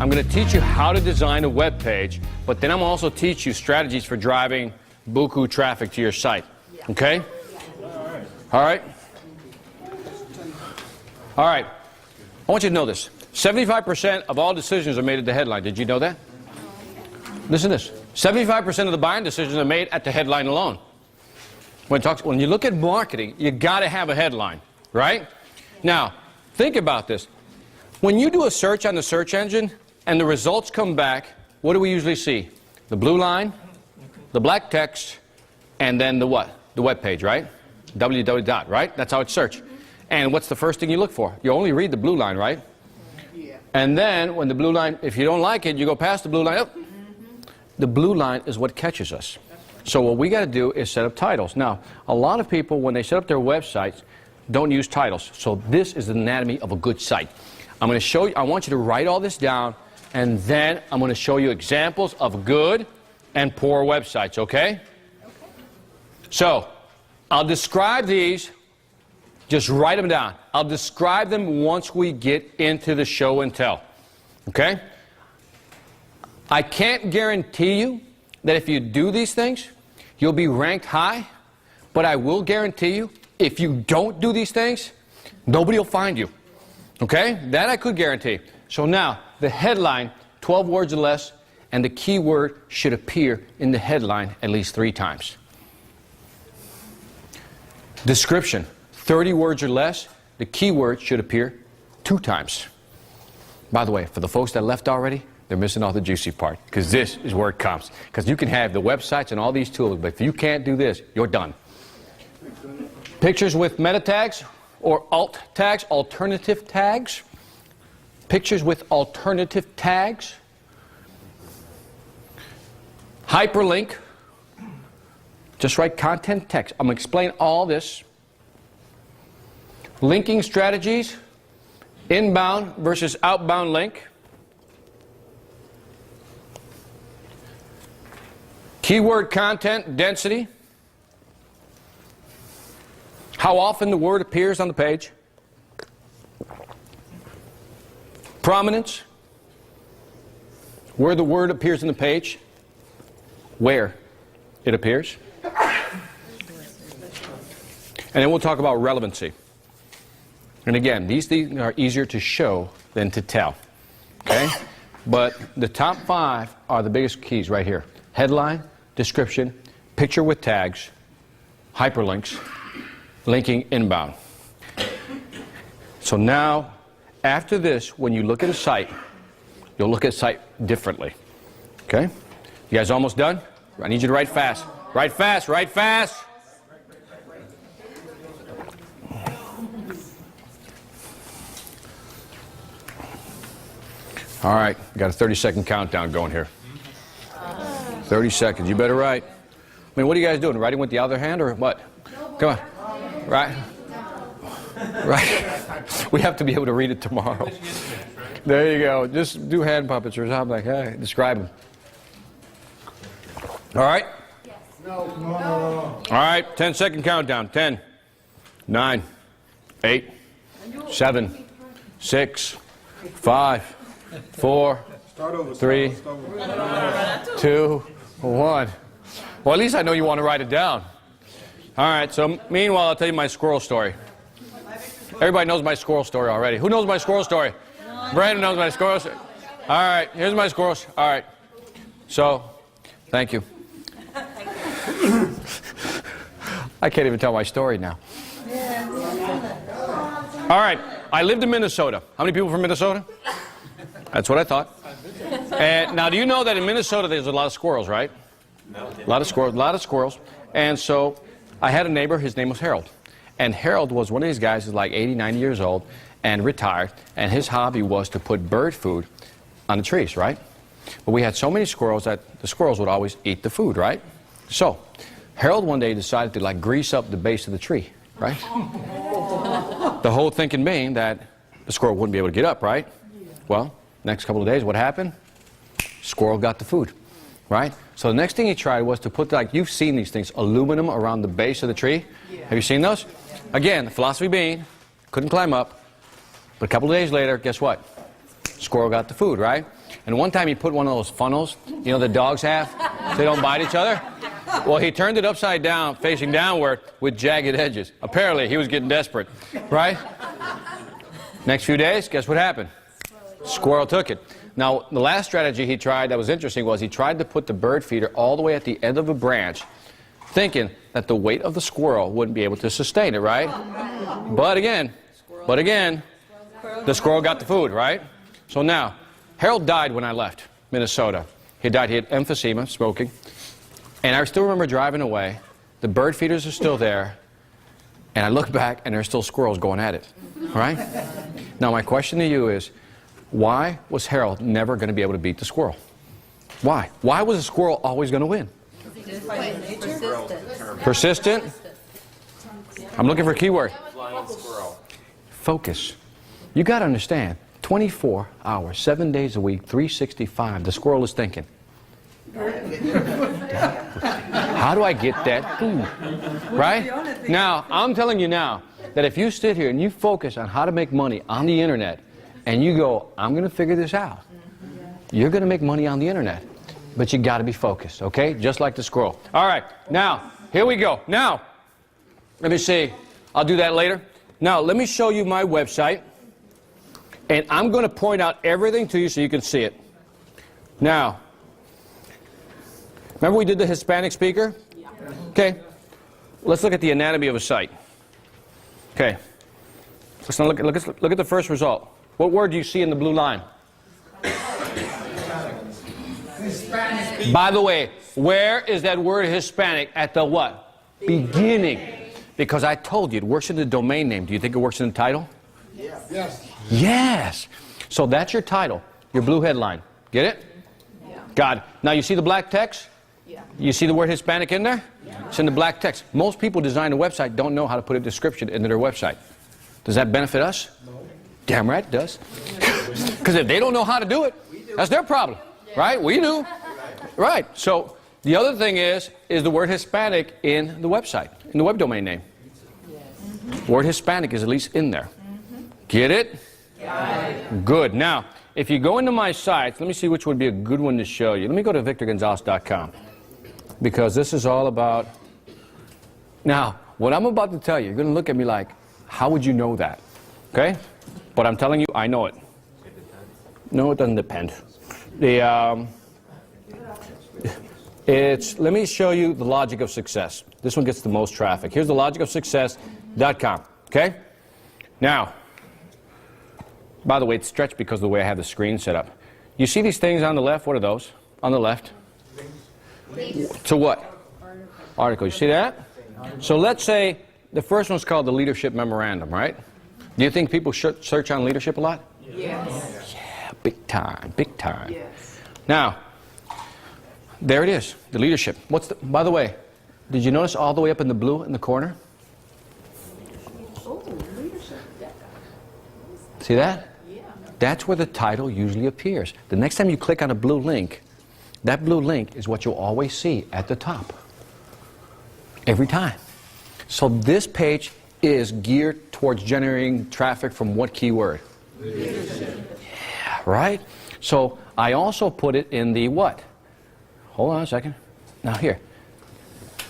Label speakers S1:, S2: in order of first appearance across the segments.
S1: I'm going to teach you how to design a web page, but then I'm also teach you strategies for driving buku traffic to your site. Okay? All right? All right. I want you to know this. 75% of all decisions are made at the headline. Did you know that? Listen to this. 75% of the buying decisions are made at the headline alone. When you look at marketing, you got to have a headline, right? Now, think about this. When you do a search on the search engine and the results come back, what do we usually see? The blue line, the black text, and then the what? The web page, right? www. Right? That's how it's searched. And what's the first thing you look for? You only read the blue line, right? Yeah. And then when the blue line, if you don't like it, you go past the blue line. Oh, the blue line is what catches us. So what we got to do is set up titles. Now, a lot of people, when they set up their websites, don't use titles. So this is the anatomy of a good site. I'm going to show you, I want you to write all this down, and then I'm going to show you examples of good and poor websites, okay? So, I'll describe these, just write them down. I'll describe them once we get into the show and tell, okay? I can't guarantee you that if you do these things, you'll be ranked high, but I will guarantee you, if you don't do these things, nobody will find you. Okay? That I could guarantee. So now, the headline, 12 words or less, and the keyword should appear in the headline at least 3 times. Description, 30 words or less, the keyword should appear 2 times. By the way, for the folks that left already, they're missing all the juicy part, because this is where it comes. Because you can have the websites and all these tools, but if you can't do this, you're done. Pictures with meta tags or alt tags, alternative tags. Pictures with alternative tags. Hyperlink. Just write content text. I'm going to explain all this. Linking strategies. Inbound versus outbound link. Keyword content density. How often the word appears on the page. Prominence. Where the word appears in the page. Where it appears. And then we'll talk about relevancy. And again, these things are easier to show than to tell. Okay? But the top 5 are the biggest keys right here. Headline, description, picture with tags, hyperlinks, linking inbound. So now, after this, when you look at a site, you'll look at a site differently. Okay? You guys almost done? I need you to write fast. Write fast, write fast! All right, got a 30-second countdown going here. 30 seconds, you better write. I mean, what are you guys doing? Writing with the other hand or what? Come on. Right? Right. We have to be able to read it tomorrow. There you go. Just do hand puppets or something like that. Hey, describe them. All right? No. All right, 10-second countdown. 10, 9, 8, 7, 6, 5, 4, 3, 2, 1. Well, at least I know you want to write it down. All right, so meanwhile, I'll tell you my squirrel story. Everybody knows my squirrel story already. Who knows my squirrel story? Brandon knows my squirrel story. All right, here's my squirrel story. All right. So, thank you. I can't even tell my story now. All right, I lived in Minnesota. How many people from Minnesota? That's what I thought. And now, do you know that in Minnesota there's a lot of squirrels, right? A lot of squirrels. And so I had a neighbor, his name was Harold. And Harold was one of these guys who's like 80, 90 years old and retired. And his hobby was to put bird food on the trees, right? But we had so many squirrels that the squirrels would always eat the food, right? So Harold one day decided to like grease up the base of the tree, right? The whole thinking being that the squirrel wouldn't be able to get up, right? Well, next couple of days, what happened? Squirrel got the food, right? So the next thing he tried was to put, like, you've seen these things, aluminum around the base of the tree. Yeah. Have you seen those? Again, the philosophy being, couldn't climb up. But a couple of days later, guess what? Squirrel got the food, right? And one time he put one of those funnels, you know, the dogs have, so they don't bite each other. Well, he turned it upside down, facing downward, with jagged edges. Apparently, he was getting desperate, right? Next few days, guess what happened? Squirrel took it. Now, the last strategy he tried that was interesting was he tried to put the bird feeder all the way at the end of a branch, thinking that the weight of the squirrel wouldn't be able to sustain it, right? But again, the squirrel got the food, right? So now, Harold died when I left Minnesota. He died, he had emphysema, smoking. And I still remember driving away. The bird feeders are still there. And I look back, and there's still squirrels going at it, right? Now, my question to you is, why was Harold never going to be able to beat the squirrel? Why? Why was the squirrel always going to win? Persistent. I'm looking for a keyword. Focus. You got to understand, 24 hours, 7 days a week, 365, the squirrel is thinking, how do I get that food? Right? Now, I'm telling you now that if you sit here and you focus on how to make money on the internet and you go, I'm going to figure this out, you're going to make money on the internet. But you got to be focused, okay? Just like the squirrel. All right, now, here we go. Now, let me see. I'll do that later. Now, let me show you my website. And I'm going to point out everything to you so you can see it. Now, remember we did the Hispanic speaker? Okay. Let's look at the anatomy of a site. Okay. Let's now look at the first result. What word do you see in the blue line? Hispanic. By the way, where is that word Hispanic at the what? Beginning. Because I told you it works in the domain name. Do you think it works in the title? Yes. Yes. So that's your title, your blue headline. Get it? Yeah. Got it. Now you see the black text? Yeah. You see the word Hispanic in there? Yeah. It's in the black text. Most people design a website don't know how to put a description into their website. Does that benefit us? No. Damn right it does. Because if they don't know how to do it, that's their problem. Right? We do. Right. So the other thing is the word Hispanic in the website, in the web domain name. The word Hispanic is at least in there. Get it? Good. Now, if you go into my sites, let me see which would be a good one to show you. Let me go to victorgonzalez.com because this is all about... Now, what I'm about to tell you, you're going to look at me like, how would you know that? Okay? But I'm telling you, I know it. No, it doesn't depend. Let me show you the logic of success. This one gets the most traffic. Here's the logicofsuccess.com. Okay? Now, by the way, it's stretched because of the way I have the screen set up. You see these things on the left? What are those? On the left? To what? Article. You see that? So let's say the first one's called the Leadership Memorandum, right? Do you think people should search on leadership a lot? Yes. Yeah, big time, big time. Yes. Now, there it is, the leadership. By the way, did you notice all the way up in the blue in the corner? Oh, leadership. See that? Yeah. That's where the title usually appears. The next time you click on a blue link, that blue link is what you'll always see at the top. Every time. So this page is geared towards generating traffic from what keyword? Leadership. Yeah, right? So I also put it in the what? Hold on a second. Now here.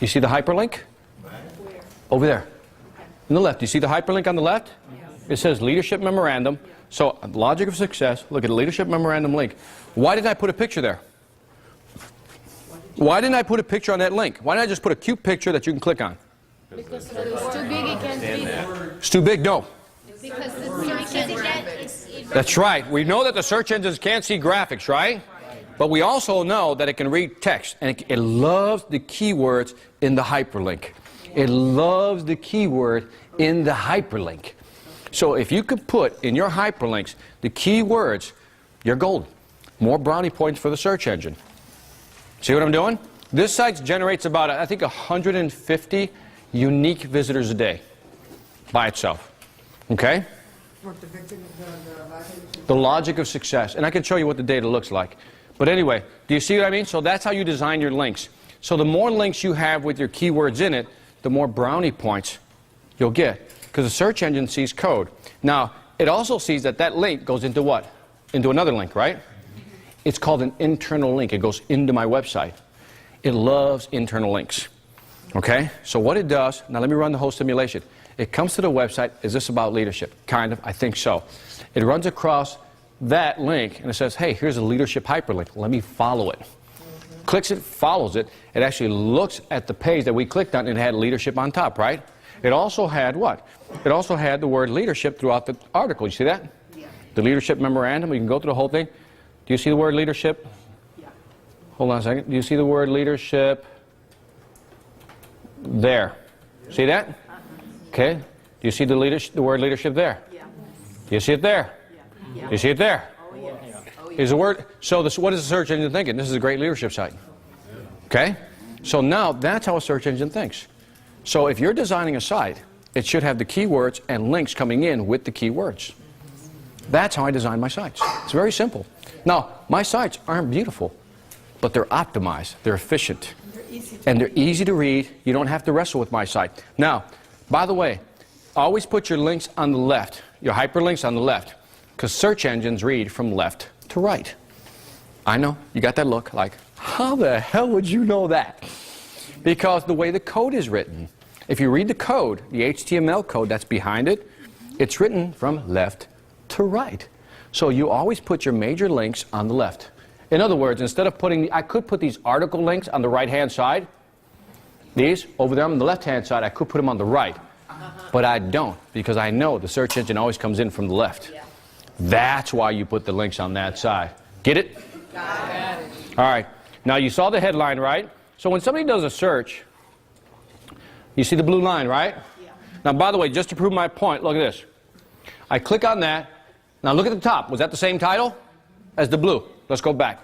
S1: You see the hyperlink? Over there. On the left. You see the hyperlink on the left? It says Leadership Memorandum. So, logic of success. Look at the Leadership Memorandum link. Why did I put a picture there? Why didn't I put a picture on that link? Why didn't I just put a cute picture that you can click on?
S2: Because it's too big, it can't read it.
S1: It's too big? No.
S2: Because the search engine
S1: That's right. We know that the search engines can't see graphics, right? But we also know that it can read text. And it loves the keywords in the hyperlink. It loves the keyword in the hyperlink. So if you could put in your hyperlinks the keywords, you're golden. More brownie points for the search engine. See what I'm doing? This site generates about, I think, 150 unique visitors a day by itself. Okay? The logic of success. And I can show you what the data looks like. But anyway, do you see what I mean? So that's how you design your links. So the more links you have with your keywords in it, the more brownie points you'll get. Because the search engine sees code. Now, it also sees that that link goes into what? Into another link, right? It's called an internal link. It goes into my website. It loves internal links. Okay? So what it does, now let me run the whole simulation. It comes to the website. Is this about leadership? Kind of. I think so. It runs across that link and it says, hey, here's a leadership hyperlink. Let me follow it. Clicks it, follows it. It actually looks at the page that we clicked on and it had leadership on top, right? It also had what? It also had the word leadership throughout the article. You see that? Yeah. The leadership memorandum. We can go through the whole thing. Do you see the word leadership? Yeah. Hold on a second. Do you see the word leadership? There. See that? Okay. Do you see the word leadership there? Yeah. Do you see it there? Yeah. Do you see it there? Oh, yes. Is the word, so this, what is the search engine thinking? This is a great leadership site. Okay? So now that's how a search engine thinks. So if you're designing a site, it should have the keywords and links coming in with the keywords. That's how I design my sites. It's very simple. Now, my sites aren't beautiful, but they're optimized, they're efficient, and they're easy to read. You don't have to wrestle with my site. Now, by the way, always put your links on the left, your hyperlinks on the left, because search engines read from left to right. I know, you got that look like, how the hell would you know that? Because the way the code is written. If you read the code, the HTML code that's behind it, it's written from left to right. So you always put your major links on the left. In other words, instead of putting, I could put these article links on the right-hand side. These, over there on the left-hand side, I could put them on the right. But I don't, because I know the search engine always comes in from the left. Yeah. That's why you put the links on that side. Get it? Got it. All right. Now, you saw the headline, right? So when somebody does a search, you see the blue line, right? Yeah. Now, by the way, just to prove my point, look at this. I click on that. Now, look at the top. Was that the same title as the blue? Let's go back.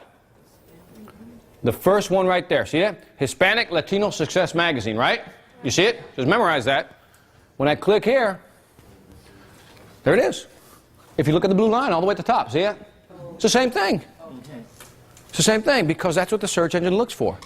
S1: The first one right there. See that? Hispanic Latino Success Magazine, right? You see it? Just memorize that. When I click here, there it is. If you look at the blue line all the way at the top, see it? It's the same thing. It's the same thing because that's what the search engine looks for.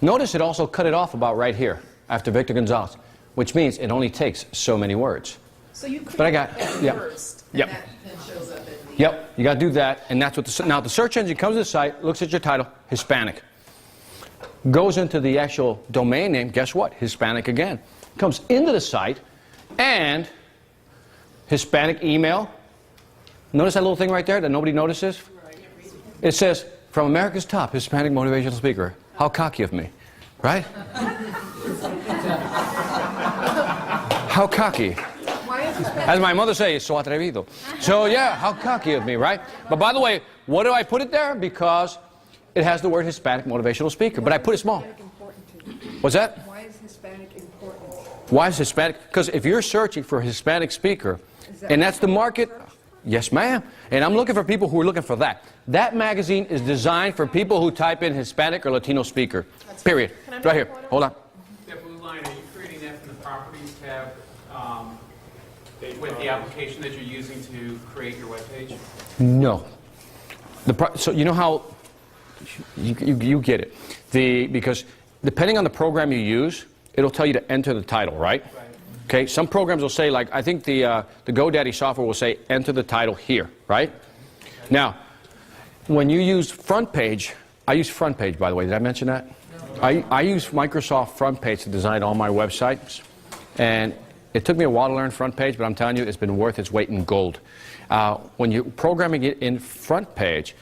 S1: Notice it also cut it off about right here after Victor Gonzalez, which means it only takes so many words.
S3: So you click
S1: but I got, yeah.
S3: first, and
S1: yep.
S3: that then shows up at the
S1: Yep, you got to do that, and that's what now the search engine comes to the site, looks at your title, Hispanic, goes into the actual domain name, guess what? Hispanic again. Comes into the site, and Hispanic email. Notice that little thing right there that nobody notices? It says, from America's top Hispanic motivational speaker. How cocky of me, right? How cocky. As my mother says, so atrevido. So yeah, how cocky of me, right? But by the way, what do I put it there? Because it has the word Hispanic motivational speaker, but I put it small. What's that?
S3: Why is Hispanic important?
S1: Why is Hispanic? Because if you're searching for a Hispanic speaker, and that's the market, yes ma'am, and I'm looking for people who are looking for that. That magazine is designed for people who type in Hispanic or Latino speaker, period. Right here, hold on.
S4: That blue line, are you creating that from the Properties tab with the application that you're using to create your webpage?
S1: No. So you know how, you get it. Because depending on the program you use, it'll tell you to enter the title, right? Right. Okay, some programs will say, like, I think the GoDaddy software will say, enter the title here, right? Okay. Now, when you use front page, I use front page, by the way, did I mention that? No. I use Microsoft front page to design all my websites, and it took me a while to learn front page, but I'm telling you, it's been worth its weight in gold. When you're programming it in front page,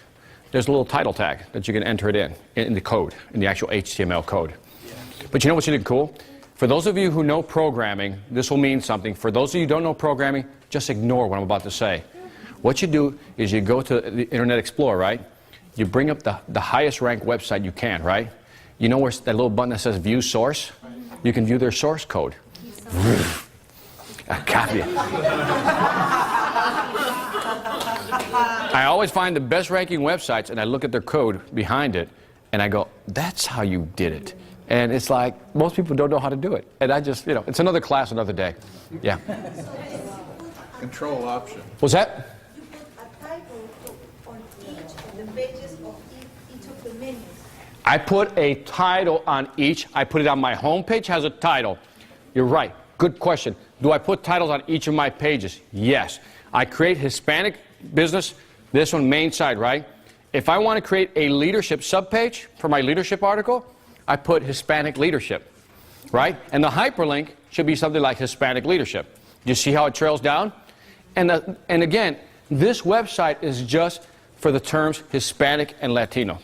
S1: there's a little title tag that you can enter it in the code, in the actual HTML code. Yeah. But you know what's really cool? For those of you who know programming, this will mean something. For those of you who don't know programming, just ignore what I'm about to say. What you do is you go to the Internet Explorer, right? You bring up the highest ranked website you can, right? You know where that little button that says View Source? You can view their source code. I copy it. I always find the best ranking websites and I look at their code behind it and I go, that's how you did it. And it's like, most people don't know how to do it. And I just, you know, it's another class, another day. Yeah.
S5: Control option.
S1: What's that?
S6: You put a title on each of the pages of each of the menus.
S1: I put a title on each. I put it on my home page, has a title. You're right. Good question. Do I put titles on each of my pages? Yes. I create Hispanic business, this one main side, right? if I want to create a leadership subpage for my leadership article, I put Hispanic leadership, right? And the hyperlink should be something like Hispanic leadership. Do you see how it trails down? And again, this website is just for the terms Hispanic and Latino.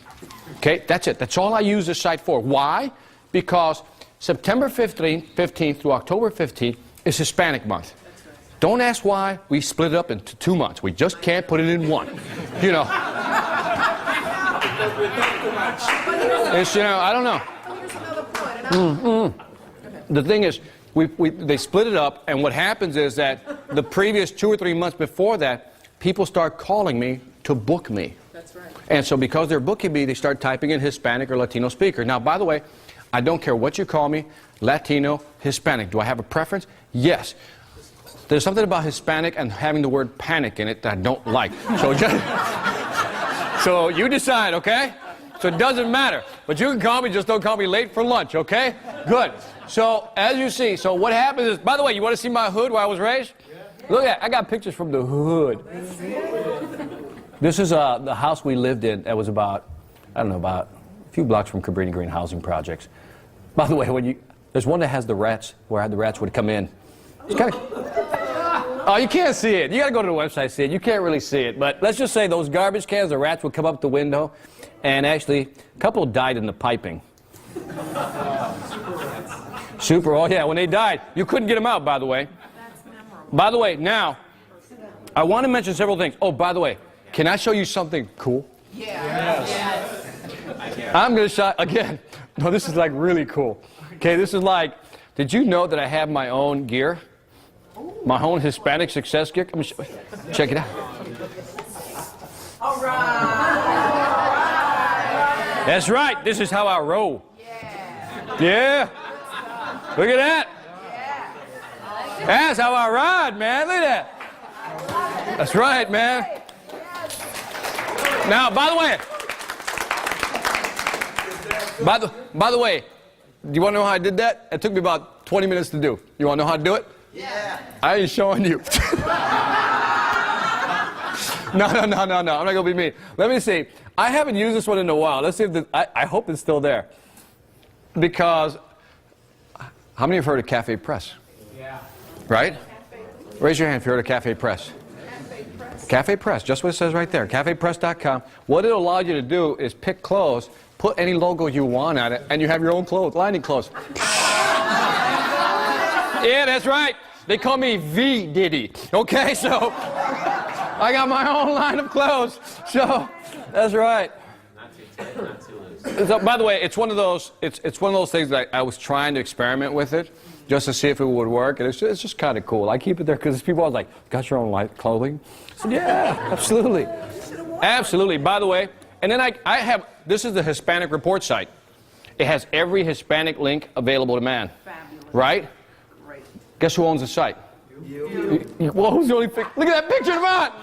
S1: Okay, that's it. That's all I use this site for. Why? Because September 15th through October 15th is Hispanic month. Don't ask why we split it up into 2 months. We just can't put it in one. You know. It's, you know, I don't know.
S3: Here's another point.
S1: The thing is, they split it up, and what happens is that the previous 2 or 3 months before that, people start calling me to book me.
S3: That's right.
S1: And so because they're booking me, they start typing in Hispanic or Latino speaker. Now, by the way, I don't care what you call me, Latino, Hispanic. Do I have a preference? Yes. There's something about Hispanic and having the word panic in it that I don't like. So, so you decide, okay? So it doesn't matter. But you can call me, just don't call me late for lunch, okay? Good. So, as you see, so what happens is, by the way, you want to see my hood where I was raised? Look at that. I got pictures from the hood. This is the house we lived in that was about, I don't know, about a few blocks from Cabrini Green housing projects. By the way, there's one that has the rats, where the rats would come in. It's kind of... Oh, you can't see it. You got to go to the website to see it. You can't really see it. But let's just say those garbage cans, the rats would come up the window, and actually, a couple died in the piping. Super. Oh, yeah, when they died, you couldn't get them out, by the way. By the way, now, I want to mention several things. Oh, by the way, can I show you something cool?
S3: Yeah.
S1: Yes. I'm going to show, again, no, this is like really cool. Okay, this is like, did you know that I have my own gear? My own Hispanic success gear? Let me show, check it out.
S3: All right.
S1: That's right. This is how I roll. Yeah. Look at that. That's how I ride, man. Look at that. That's right, man. Now, by the way, do you want to know how I did that? It took me about 20 minutes to do. You want to know how to do it? Yeah. I ain't showing you. No. I'm not going to be mean. Let me see. I haven't used this one in a while. Let's see if I hope it's still there. Because, how many have heard of Cafe Press? Yeah. Right? Raise your hand if you heard of Cafe Press. Cafe Press, just what it says right there. CafePress.com. What it'll allow you to do is pick clothes, put any logo you want on it, and you have your own clothes, lining clothes. Yeah, that's right. They call me V Diddy. Okay, so I got my own line of clothes. So that's right.
S4: Not too tight, not too loose.
S1: So, by the way, it's one of those. It's one of those things that I was trying to experiment with it, just to see if it would work, and it's just kind of cool. I keep it there because people are like, "Got your own clothing?" I said, "Yeah, absolutely, absolutely." By the way, and then I have this is the Hispanic Report site. It has every Hispanic link available to man.
S3: Fabulous.
S1: Right?
S3: Great.
S1: Guess who owns the site? You. Well, who's the only thing? Look at that picture of that!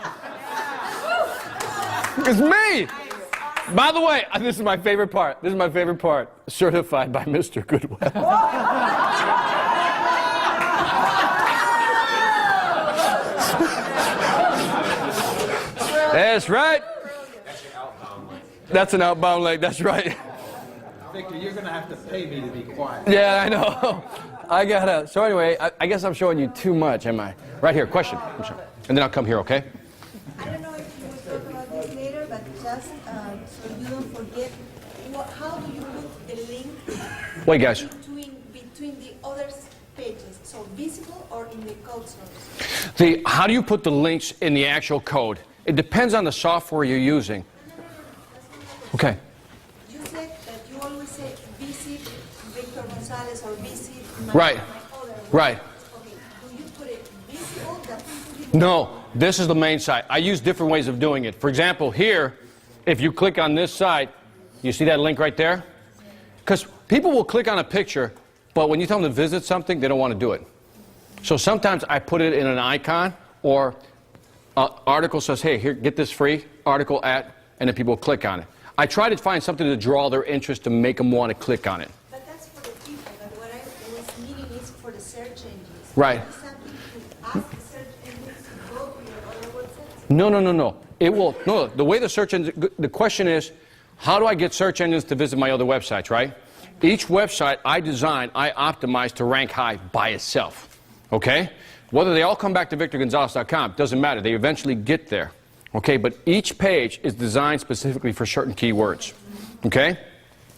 S1: It's me! By the way, this is my favorite part. This is my favorite part. Certified by Mr. Goodwill. That's right. That's an outbound link. That's right.
S5: Victor, you're going to have to pay me to be quiet.
S1: Yeah, I know. I gotta. So anyway, I guess I'm showing you too much, am I? Right here, question. And then I'll come here, okay?
S6: I don't know if you will talk about this later, but just so you don't forget, how do you put the link
S1: Wait, guys.
S6: between the other pages? So visible or in the code source?
S1: How do you put the links in the actual code? It depends on the software you're using. Okay.
S6: You said that you always say visit Victor Gonzalez or visit my
S1: Right.
S6: other one.
S1: Right.
S6: Okay. Do you put it visible?
S1: No, this is the main site. I use different ways of doing it. For example, here, if you click on this site, you see that link right there? Because people will click on a picture, but when you tell them to visit something, they don't want to do it. So sometimes I put it in an icon, or an article says, hey, here, get this free article at, and then people click on it. I try to find something to draw their interest to make them want to click on it.
S6: But that's for the people. But what I was meaning is for the search engine.
S1: Right.
S6: Something to ask the search engines to go to your other websites?
S1: No, no, no, no. It will, no, the way the search engine, the question is, how do I get search engines to visit my other websites, right? Each website I design, I optimize to rank high by itself, okay? Whether they all come back to VictorGonzalez.com, doesn't matter. They eventually get there, okay? But each page is designed specifically for certain keywords, okay?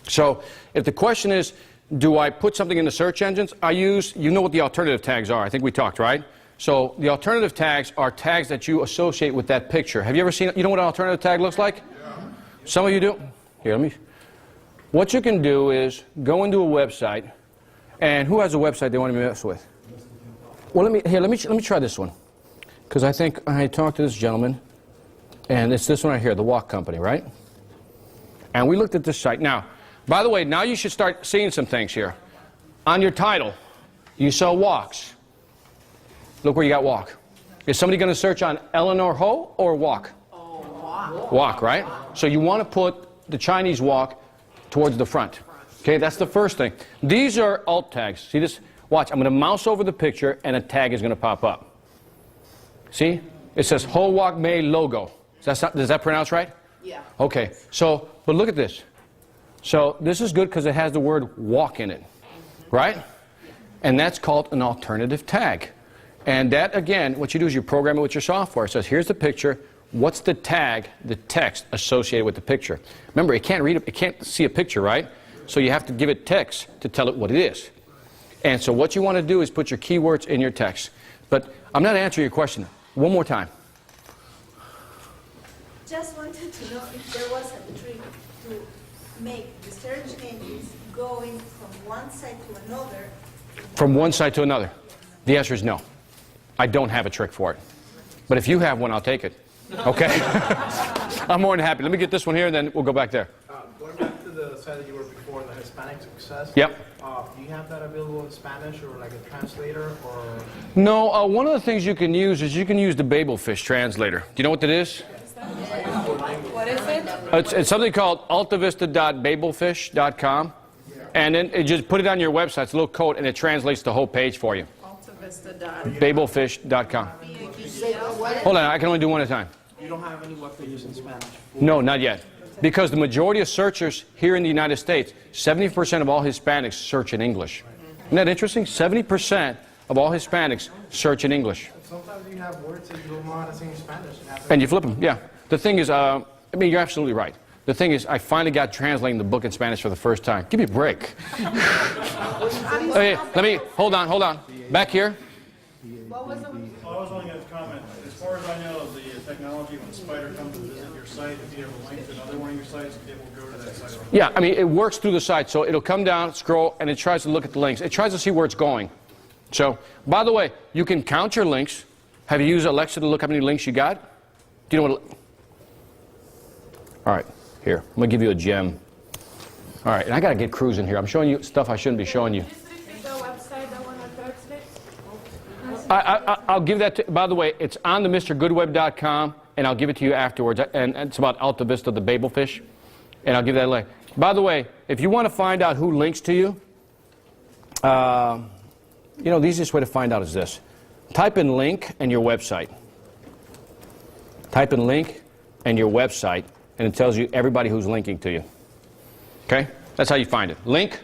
S1: So if the question is, do I put something in the search engines? I use, you know what the alternative tags are. I think we talked, right? So the alternative tags are tags that you associate with that picture. Have you ever seen, you know what an alternative tag looks like? Yeah. Some of you do. Here, let me. What you can do is go into a website, and who has a website they want to mess with? Well, let me try this one, because I think I talked to this gentleman, and it's this one right here, the Walk Company, right? And we looked at this site. Now, by the way, now you should start seeing some things here. On your title, you saw walks. Look where you got walk. Is somebody going to search on Eleanor Ho or walk?
S3: Oh, wow.
S1: Walk, right? So you want to put the Chinese walk towards the front. Okay, that's the first thing. These are alt tags. See this? Watch, I'm going to mouse over the picture and a tag is going to pop up. See? It says Ho Walk Mei logo. Does that pronounce right?
S3: Yeah.
S1: Okay, so, but look at this. So this is good because it has the word walk in it, right? And that's called an alternative tag. And that, again, what you do is you program it with your software. It says, here's the picture. What's the tag, the text associated with the picture? Remember, it can't read it, it can't see a picture, right? So you have to give it text to tell it what it is. And so what you want to do is put your keywords in your text. But I'm not answering your question. One more time.
S6: Just wanted to know if there was a trick to make the search engines going from one site to another.
S1: From one site to another. The answer is no. I don't have a trick for it. But if you have one, I'll take it. Okay? I'm more than happy. Let me get this one here, and then we'll go back there.
S5: Going back to the site that you were before, the Hispanic Success.
S1: Yep.
S5: Do you have that available in Spanish or like a translator or?
S1: No, one of the things you can use is you can use the Babelfish translator. Do you know what that is?
S3: What is it?
S1: It's something called altavista.babelfish.com. And then it just put it on your website. It's a little code, and it translates the whole page for you. Babelfish.com. Hold on, I can only do one at a time.
S5: You don't have any web pages in Spanish?
S1: No, not yet. Because the majority of searchers here in the United States, 70% of all Hispanics search in English. Isn't that interesting? 70% of all Hispanics search in English.
S5: Sometimes you have words that you don't know how to say in Spanish.
S1: And you flip them, yeah. The thing is, I mean, you're absolutely right. The thing is, I finally got translating the book in Spanish for the first time. Give me a break. Okay, let me, hold on. Back here.
S3: What was the...
S7: Well, I was only going to comment. As far as I know, the technology, when Spider comes to visit your site, if you have a link to another one of your sites, it will go to that site.
S1: Yeah, I mean, it works through the site. So it'll come down, scroll, and it tries to look at the links. It tries to see where it's going. So, by the way, you can count your links. Have you used Alexa to look how many links you got? Do you know what? All right, here. I'm going to give you a gem. All right, and I got to get cruising here. I'm showing you stuff I shouldn't be showing you. I'll give that to, by the way, it's on the MrGoodWeb.com, and I'll give it to you afterwards. And it's about Alta Vista, the Babelfish, and I'll give that a link. By the way, if you want to find out who links to you, the easiest way to find out is this. Type in link and your website. Type in link and your website, and it tells you everybody who's linking to you. Okay? That's how you find it. Link,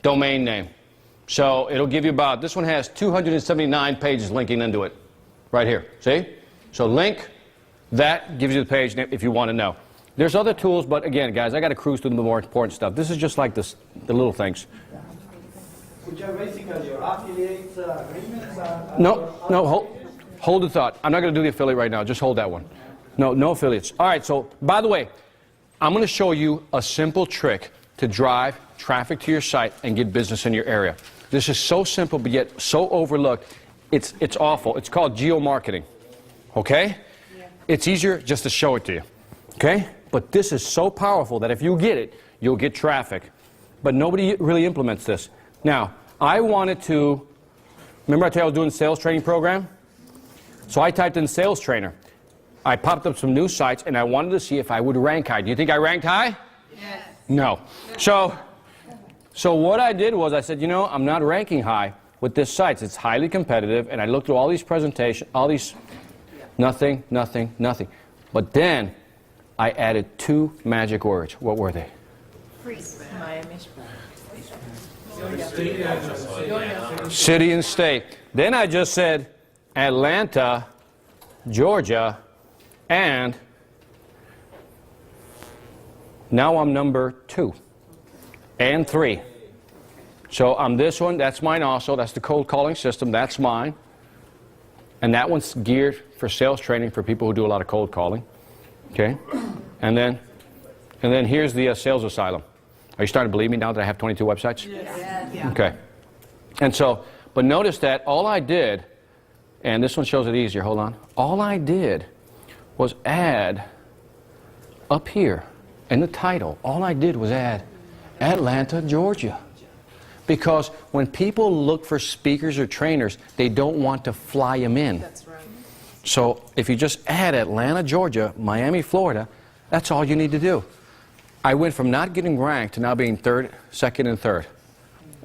S1: domain name. So it'll give you about, this one has 279 pages linking into it. Right here. See? So link, that gives you the page name if you want to know. There's other tools, but again, guys, I got to cruise through the more important stuff. This is just like this, the little things.
S8: Which are basically your affiliate agreements?
S1: Hold the thought. I'm not going to do the affiliate right now. Just hold that one. No affiliates. All right, so by the way, I'm going to show you a simple trick to drive traffic to your site and get business in your area. This is so simple, but yet so overlooked. It's awful. It's called geomarketing. Okay? Yeah. It's easier just to show it to you. Okay? But this is so powerful that if you get it, you'll get traffic. But nobody really implements this. Now, I wanted to, remember I told you I was doing a sales training program? So I typed in sales trainer. I popped up some new sites, and I wanted to see if I would rank high. Do you think I ranked high?
S3: Yes.
S1: No. So what I did was I said, I'm not ranking high. with this site. It's highly competitive, and I looked through all these presentations, all these, nothing, nothing, nothing. But then I added 2 magic words. What were they? City and state. Then I just said Atlanta, Georgia, and now I'm number 2 and 3. So on this one, that's mine also. That's the cold calling system. That's mine. And that one's geared for sales training for people who do a lot of cold calling. Okay? And then here's the sales asylum. Are you starting to believe me now that I have 22 websites? Yes. Okay. And so, but notice that all I did, and this one shows it easier, hold on. All I did was add up here in the title, all I did was add Atlanta, Georgia. Because when people look for speakers or trainers, they don't want to fly them in.
S3: That's right.
S1: So if you just add Atlanta, Georgia, Miami, Florida, that's all you need to do. I went from not getting ranked to now being second and third.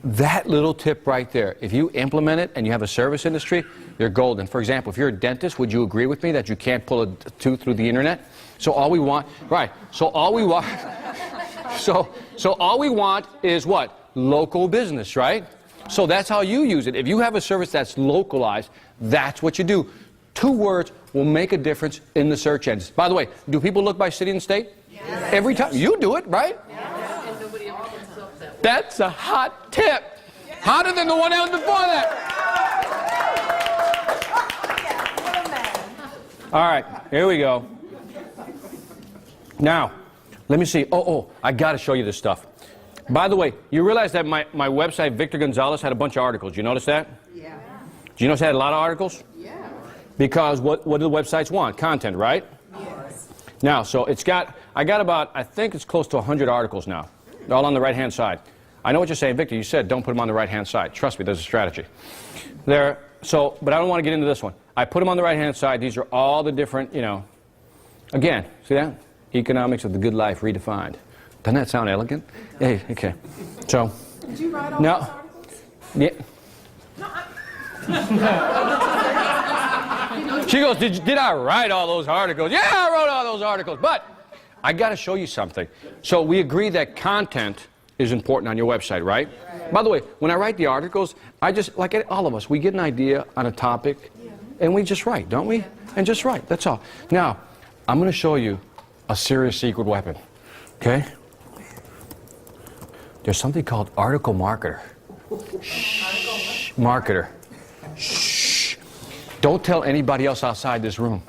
S1: That little tip right there, if you implement it and you have a service industry, you're golden. For example, if you're a dentist, would you agree with me that you can't pull a tooth through the internet? So all we want, right, so all we want, so all we want is what? Local business, right? So that's how you use it. If you have a service that's localized, that's what you do. 2 words will make a difference in the search engines. By the way, do people look by city and state? Yes. Every time. You do it, right?
S3: Yes. And nobody ever comes up that way.
S1: That's a hot tip. Yes. Hotter than the one else before that. All right, here we go. Now, let me see. Oh, I got to show you this stuff. By the way, you realize that my website, Victor Gonzalez, had a bunch of articles. You notice that? Yeah. Do you notice it had a lot of articles? Yeah. Because what do the websites want? Content, right? Yes. Now, so I got about, I think it's close to 100 articles now. They're all on the right-hand side. I know what you're saying, Victor. You said don't put them on the right-hand side. Trust me, there's a strategy. But I don't want to get into this one. I put them on the right-hand side. These are all the different, again, see that? Economics of the good life redefined. Doesn't that sound elegant? Hey, okay. So,
S3: did you write all those articles?
S1: Yeah. She goes, did I write all those articles? Yeah, I wrote all those articles. But I got to show you something. So we agree that content is important on your website, right? By the way, when I write the articles, I just, like all of us, we get an idea on a topic, and we just write, don't we? And just write, that's all. Now, I'm going to show you a serious secret weapon, okay? There's something called article marketer. Shh, marketer. Shh. Don't tell anybody else outside this room.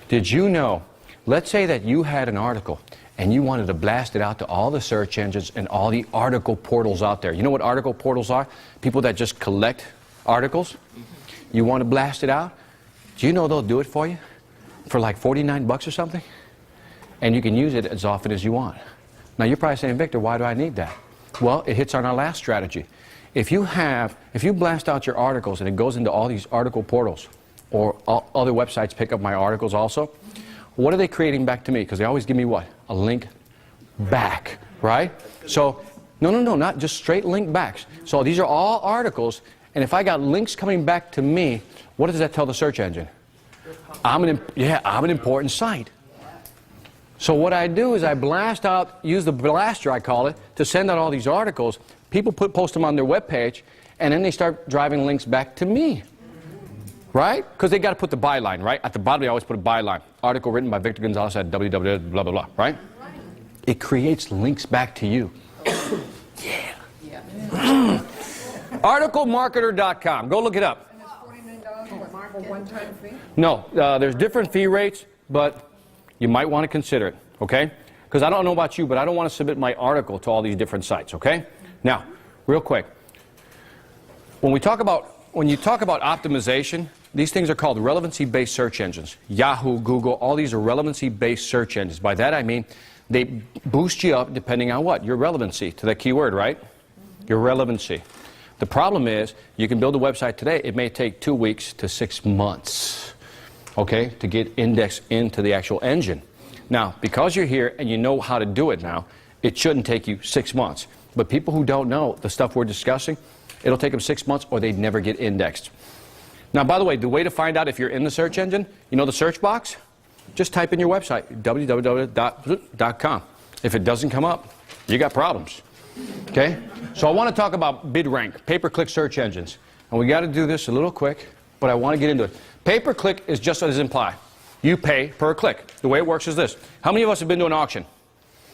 S1: Did you know, let's say that you had an article and you wanted to blast it out to all the search engines and all the article portals out there. You know what article portals are? People that just collect articles. You want to blast it out? Do you know they'll do it for you? For like 49 bucks or something? And you can use it as often as you want. Now you're probably saying, Victor, why do I need that? Well, it hits on our last strategy. If you blast out your articles and it goes into all these article portals, or other websites pick up my articles also, what are they creating back to me? Because they always give me what? A link back, right? So, no, not just straight link backs. So these are all articles, and if I got links coming back to me, what does that tell the search engine? I'm an important site. So what I do is I blast out, use the blaster, I call it, to send out all these articles. People post them on their webpage, and then they start driving links back to me. Right? Because they got to put the byline, right? At the bottom, they always put a byline. Article written by Victor Gonzalez at www, blah, blah, blah, right? It creates links back to you. Yeah. Articlemarketer.com. Go look it up.
S3: And it's $49 for one-time fee?
S1: No, there's different fee rates, but you might want to consider it, okay? Because I don't know about you, but I don't want to submit my article to all these different sites, okay? Now, real quick. When you talk about optimization, these things are called relevancy-based search engines. Yahoo, Google, all these are relevancy-based search engines. By that I mean they boost you up depending on what? Your relevancy to that keyword, right? Your relevancy. The problem is you can build a website today. It may take 2 weeks to 6 months, okay, to get indexed into the actual engine. Now, because you're here and you know how to do it now, it shouldn't take you 6 months. But people who don't know the stuff we're discussing, It'll take them 6 months or they'd never get indexed. Now, by the way, the way to find out if you're in the search engine, you know the search box? Just type in your website, www.com. If it doesn't come up, you got problems. Okay? So I want to talk about bid rank, pay-per-click search engines. And we got to do this a little quick, but I want to get into it. Pay-per-click is just as implied. You pay per click. The way it works is this. How many of us have been to an auction?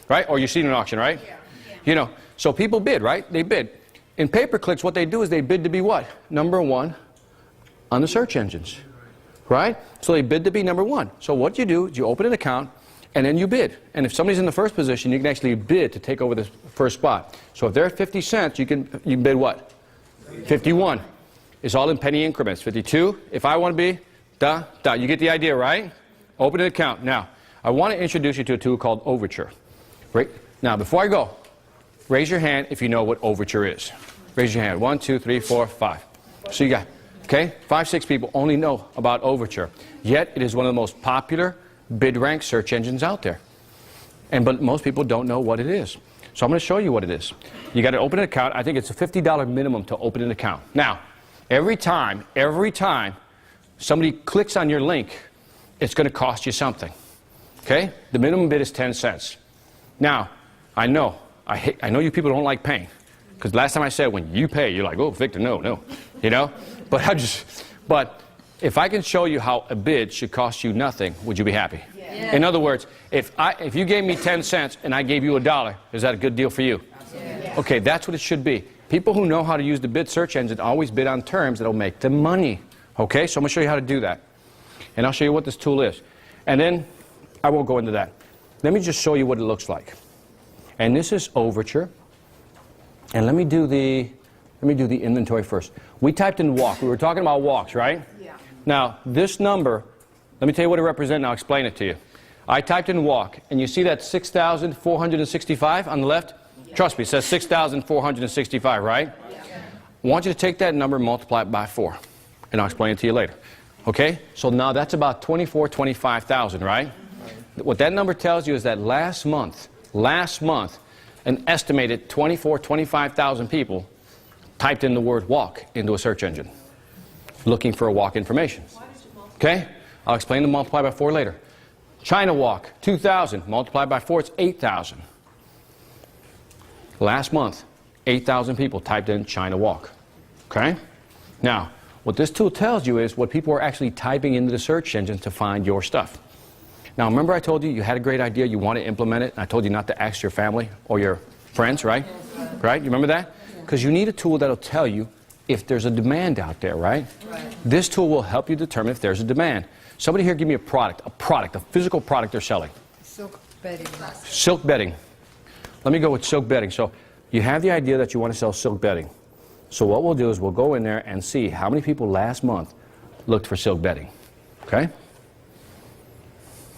S1: Right? Or you've seen an auction, right? Yeah. You know, so people bid, right? They bid. In pay-per-clicks, what they do is they bid to be what? Number one on the search engines, right? So they bid to be number one. So what you do is you open an account and then you bid. And if somebody's in the first position, you can actually bid to take over the first spot. So if they're at 50 cents, you can bid what? 51. It's all in penny increments. 52. If I want to be, you get the idea, right? Open an account. Now, I want to introduce you to a tool called Overture. Right? Now, before I go, raise your hand if you know what Overture is. Raise your hand. 1, 2, 3, 4, 5. So you got, okay, 5, 6 people only know about Overture. Yet, it is one of the most popular bid rank search engines out there. But most people don't know what it is. So I'm going to show you what it is. You got to open an account. I think it's a $50 minimum to open an account. Now, every time somebody clicks on your link, it's going to cost you something. Okay? The minimum bid is 10 cents. Now, I know you people don't like paying. Because last time I said, when you pay, you're like, oh, Victor, no. You know? But if I can show you how a bid should cost you nothing, would you be happy? Yeah. In other words, if you gave me 10 cents and I gave you $1, is that a good deal for you? Yeah. Okay, that's what it should be. People who know how to use the bid search engine always bid on terms that will make them money. Okay, so I'm going to show you how to do that. And I'll show you what this tool is. And then I won't go into that. Let me just show you what it looks like. And this is Overture. And let me do the inventory first. We typed in walk. We were talking about walks, right? Yeah. Now, this number, let me tell you what it represents, and I'll explain it to you. I typed in walk, and you see that 6,465 on the left? Yeah. Trust me, it says 6,465, right? Yeah. I want you to take that number and multiply it by 4. And I'll explain it to you later. Okay? So now that's about 25,000, right? What that number tells you is that last month, an estimated 25,000 people typed in the word walk into a search engine, looking for a walk information. Okay? I'll explain the multiply by 4 later. China walk, 2,000. Multiplied by 4, it's 8,000. Last month, 8,000 people typed in China walk. Okay? Now, what this tool tells you is what people are actually typing into the search engine to find your stuff. Now, remember I told you you had a great idea, you want to implement it, and I told you not to ask your family or your friends, right? Right? You remember that? Because you need a tool that will tell you if there's a demand out there, right? This tool will help you determine if there's a demand. Somebody here give me a physical product they're selling.
S3: Silk bedding.
S1: Silk bedding. Let me go with silk bedding. So you have the idea that you want to sell silk bedding. So what we'll do is we'll go in there and see how many people last month looked for silk bedding. Okay?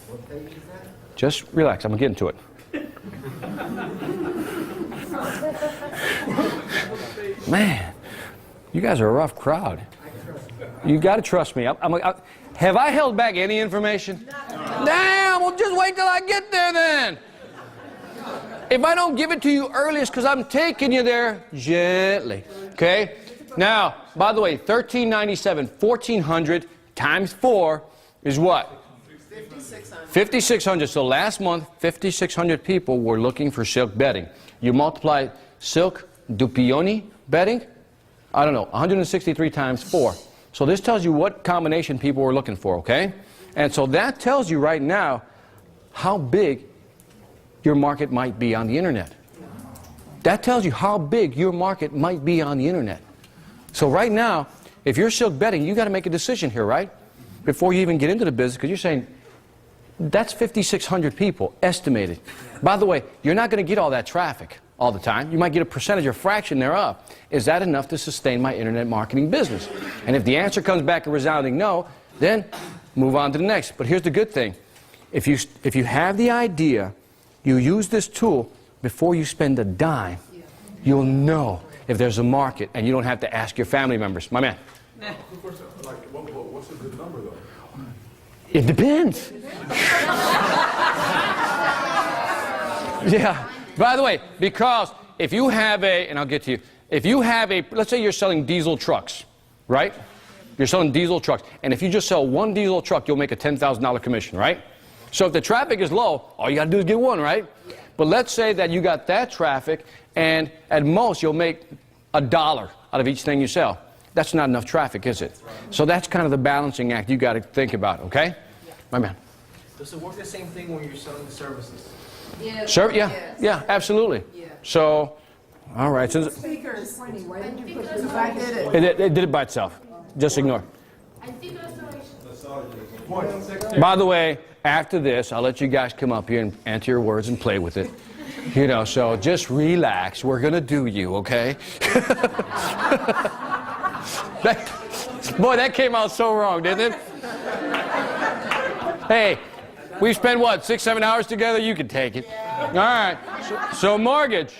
S8: What page is that?
S1: Just relax. I'm going to get into it. Man, you guys are a rough crowd. You got to trust me. Have I held back any information? No. Damn, well just wait till I get there then. If I don't give it to you early, it's because I'm taking you there gently. Okay? Now, by the way, $1,397, $1,400 times 4 is what?
S3: 5,600.
S1: 5,600. So last month, 5,600 people were looking for silk bedding. You multiply silk dupioni bedding, I don't know, 163 times 4. So this tells you what combination people were looking for, okay? And so that tells you right now how big your market might be on the internet. That tells you how big your market might be on the internet. So right now, if you're silk bedding, you got to make a decision here, right? Before you even get into the business, because you're saying, that's 5,600 people estimated. By the way, you're not going to get all that traffic all the time. You might get a percentage or fraction thereof. Is that enough to sustain my internet marketing business? And if the answer comes back a resounding no, then move on to the next. But here's the good thing. If you have the idea, you use this tool, before you spend a dime, you'll know if there's a market, and you don't have to ask your family members. My man.
S9: What's a good number, though?
S1: It depends. Yeah. By the way, because if you have and I'll get to you, if you have a, let's say you're selling diesel trucks, right? You're selling diesel trucks. And if you just sell one diesel truck, you'll make a $10,000 commission, right? So if the traffic is low, all you got to do is get one, right? But let's say that you got that traffic, and at most you'll make $1 out of each thing you sell. That's not enough traffic, is it? So that's kind of the balancing act you got to think about, okay? My man.
S8: Does it work the same thing when you're selling the services?
S3: Yes.
S1: Sure, yeah,
S3: Yes.
S1: yeah, absolutely.
S3: Yeah.
S1: So, all right. So
S3: Speakers. Why didn't you put this? I did it.
S1: it did it by itself. Just ignore.
S2: I think restoration.
S1: By the way, after this, I'll let you guys come up here and answer your words and play with it. You know, so just relax. We're going to do you, okay? Boy, that came out so wrong, didn't it? Hey, we've spent, what, 6-7 hours together? You can take it. All right. So mortgage.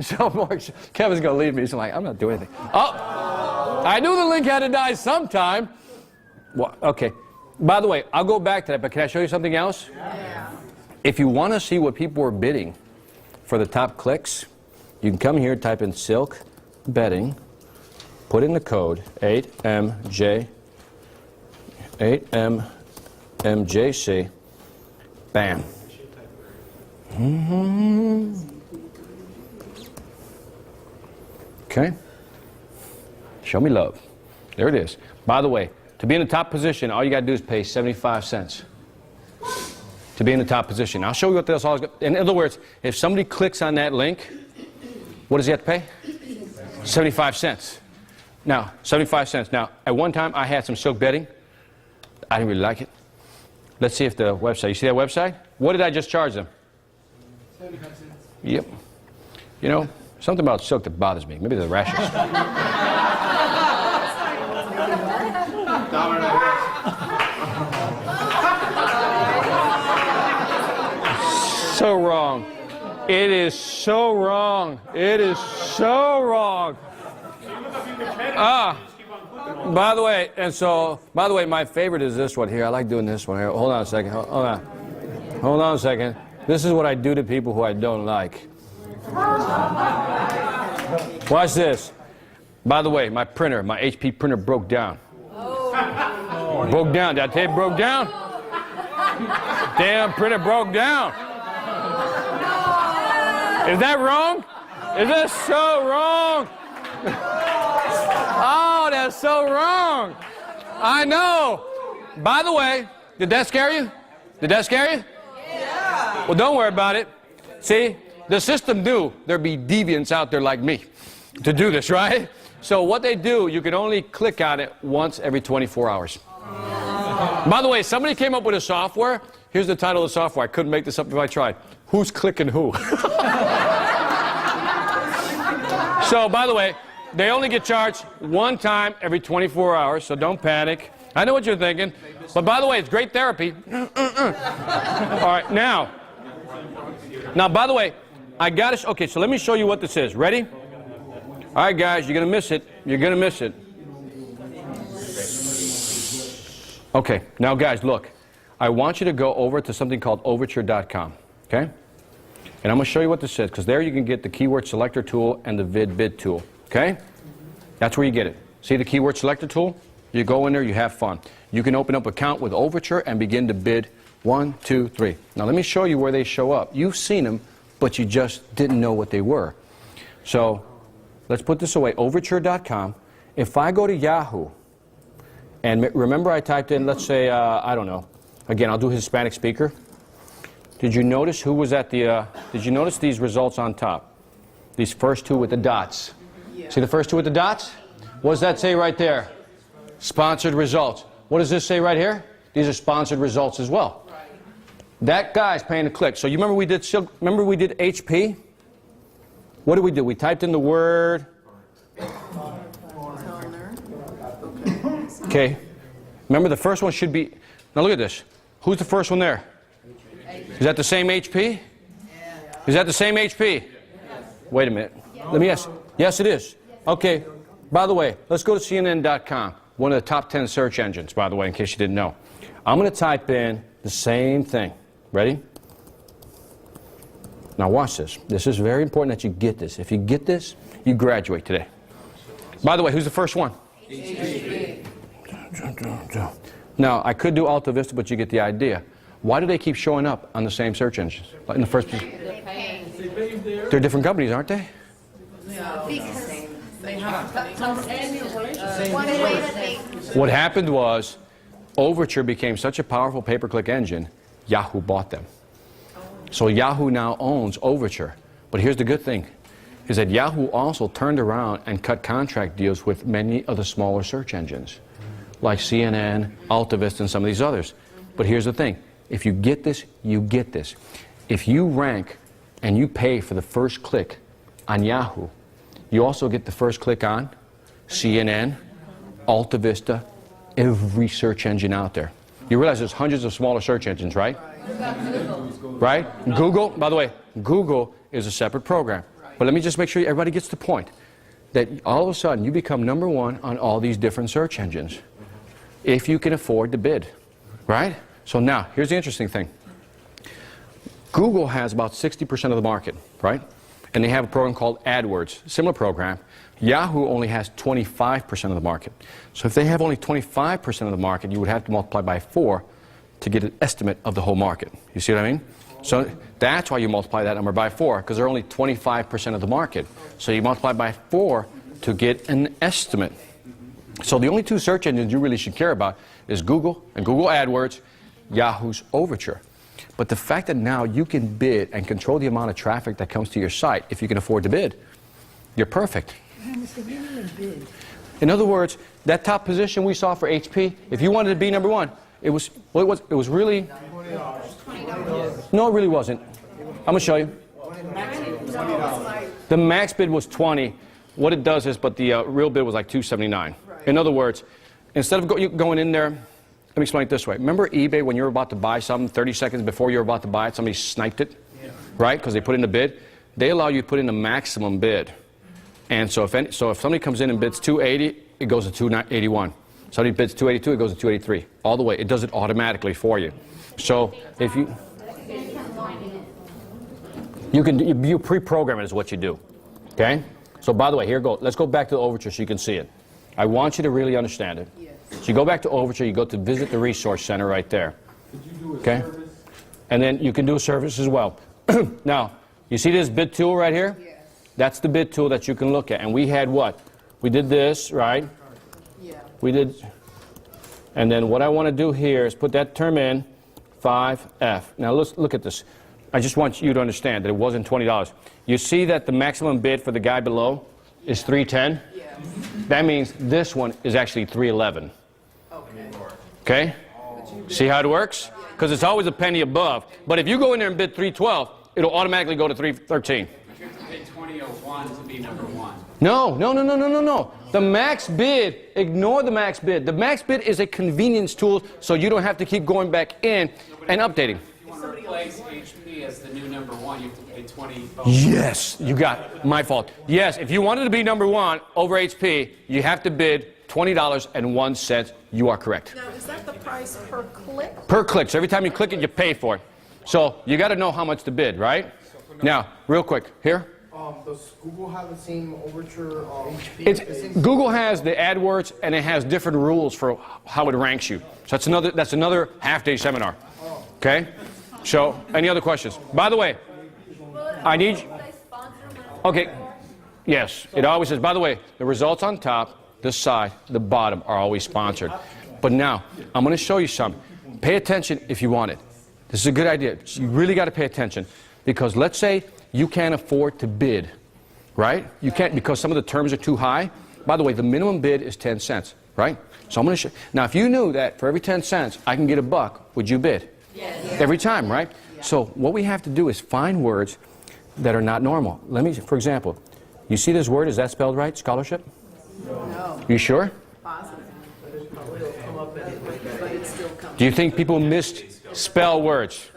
S1: So mortgage. Kevin's going to leave me. He's like, I'm not doing anything. Oh, I knew the link had to die sometime. Well, okay. By the way, I'll go back to that, but can I show you something else?
S3: Yeah.
S1: If you want to see what people are bidding for the top clicks, you can come here, type in silk betting, put in the code 8MJC, bam. Okay. Show me love. There it is. By the way, to be in the top position, all you got to do is pay 75 cents. To be in the top position. I'll show you what this all is. In other words, if somebody clicks on that link, what does he have to pay? 75 cents. Now, 75 cents. Now, at one time, I had some silk betting. I didn't really like it. Let's see if the website, you see that website? What did I just charge them?
S8: 75 cents.
S1: Yep. You know, something about silk that bothers me. Maybe the rashes. So wrong. It is so wrong. It is so wrong. By the way, my favorite is this one here. I like doing this one here. Hold on a second. Hold on. Hold on a second. This is what I do to people who I don't like. Watch this. By the way, my printer, my HP printer broke down. Broke down. Did I tell you it broke down? Damn printer broke down. Is that wrong? Is that so wrong? Oh, that's so wrong. I know. By the way, did that scare you? Did that scare you? Yeah. Well, don't worry about it. See, the system knew there'd be deviants out there like me to do this, right? So what they do, you can only click on it once every 24 hours. By the way, somebody came up with a software. Here's the title of the software. I couldn't make this up if I tried. Who's clicking who? So, by the way, they only get charged one time every 24 hours, so don't panic. I know what you're thinking. But by the way, it's great therapy. All right, now, by the way, I got to, okay, so let me show you what this is. Ready? All right, guys, you're going to miss it. You're going to miss it. Okay, now, guys, look. I want you to go over to something called overture.com, okay? And I'm going to show you what this is, because there you can get the keyword selector tool and the bid tool, okay? That's where you get it. See the keyword selector tool? You go in there, you have fun. You can open up an account with Overture and begin to bid 1, 2, 3. Now let me show you where they show up. You've seen them, but you just didn't know what they were. So let's put this away, overture.com. If I go to Yahoo, and remember I typed in, let's say, I don't know, again, I'll do Hispanic speaker. Did you notice who was at the, did you notice these results on top? These first two with the dots. Yeah. See the first two with the dots? What does that say right there? Sponsored results. What does this say right here? These are sponsored results as well. Right. That guy's paying a click. So you remember we did HP? What did we do? We typed in the word. Okay. Remember the first one should be, now look at this. Who's the first one there? Is that the same HP? Is that the same HP? Wait a minute. Let me ask. Yes, it is. Okay. By the way, let's go to CNN.com, one of the top 10 search engines, by the way, in case you didn't know. I'm going to type in the same thing. Ready? Now watch this. This is very important that you get this. If you get this, you graduate today. By the way, who's the first one? Now, I could do Alta Vista, but you get the idea. Why do they keep showing up on the same search engines? Like in the first position? They're different companies, aren't they? What happened was, Overture became such a powerful pay-per-click engine, Yahoo bought them. So Yahoo now owns Overture. But here's the good thing, is that Yahoo also turned around and cut contract deals with many of the smaller search engines, like CNN, Alta Vista, and some of these others. But here's the thing, if you get this, you get this. If you rank and you pay for the first click on Yahoo, you also get the first click on CNN, Alta Vista, every search engine out there. You realize there's hundreds of smaller search engines, right? Right? Google, by the way, Google is a separate program. But let me just make sure everybody gets the point that all of a sudden you become #1 on all these different search engines if you can afford to bid, right? So now, here's the interesting thing. Google has about 60% of the market, right? And they have a program called AdWords, similar program. Yahoo only has 25% of the market. So if they have only 25% of the market, you would have to multiply by 4 to get an estimate of the whole market. You see what I mean? So that's why you multiply that number by 4, because they're only 25% of the market. So you multiply by 4 to get an estimate. So the only two search engines you really should care about is Google and Google AdWords, Yahoo's Overture. But the fact that now you can bid and control the amount of traffic that comes to your site if you can afford to bid, you're perfect. In other words, that top position we saw for HP, if you wanted to be #1, it was really, no, it really wasn't. I'm going to show you. The max bid was 20. What it does is, but the real bid was like 279. In other words, instead of going in there, let me explain it this way. Remember eBay when you were about to buy something, 30 seconds before you were about to buy it, somebody sniped it, right? Because they put in a bid. They allow you to put in a maximum bid. And so if somebody comes in and bids 280, it goes to 281. Somebody bids 282, it goes to 283. All the way. It does it automatically for you. So if you pre-program it is what you do. Okay? So by the way, here go. Let's go back to the Overture so you can see it. I want you to really understand it. So you go back to Overture, you go to visit the resource center right there. Okay? And then you can do a service as well. Now, you see this bid tool right here? That's the bid tool that you can look at. And we had what? We did this, right? We did. And then what I want to do here is put that term in, 5F. Now let's look at this. I just want you to understand that it wasn't $20. You see that the maximum bid for the guy below is 310? That means this one is actually 311. Okay? See how it works? Because it's always a penny above. But if you go in there and bid 312, it'll automatically go to 313.
S4: You have to bid 2001 to be #1.
S1: No. The max bid, ignore the max bid. The max bid is a convenience tool so you don't have to keep going back in and updating.
S4: If you want to replace HP as the new #1, you have to pay 20.
S1: Yes, you got it. My fault. Yes, if you wanted to be #1 over HP, you have to bid $20.01. You are correct.
S3: Now, is that the price per click?
S1: Per click. So every time you click it, you pay for it. So you got to know how much to bid, right? Now, real quick, here.
S10: Does Google have the same Overture HP?
S1: Google has the AdWords, and it has different rules for how it ranks you. So that's another half-day seminar. Okay? So, any other questions? By the way, I need... Okay. Yes, it always says, by the way, the results on top, the side, the bottom are always sponsored. But now, I'm going to show you something. Pay attention if you want it. This is a good idea. You really got to pay attention. Because let's say you can't afford to bid, right? You can't because some of the terms are too high. By the way, the minimum bid is 10 cents, right? So I'm going to show. Now, if you knew that for every 10 cents I can get $1, would you bid? Yes. Every time, right? So what we have to do is find words that are not normal. Let me, for example, you see this word? Is that spelled right? Scholarship?
S3: No.
S1: You sure?
S3: Positive.
S1: Do you think people misspell words?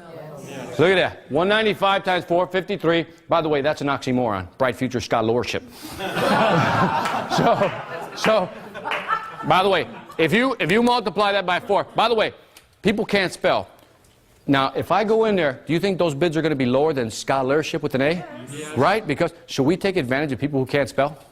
S1: Look at that. 195 times 453. By the way, that's an oxymoron. Bright future scholarship. so, by the way, if you multiply that by 4, by the way, people can't spell. Now, if I go in there, do you think those bids are going to be lower than scholarship with an A? Right? Because should we take advantage of people who can't spell?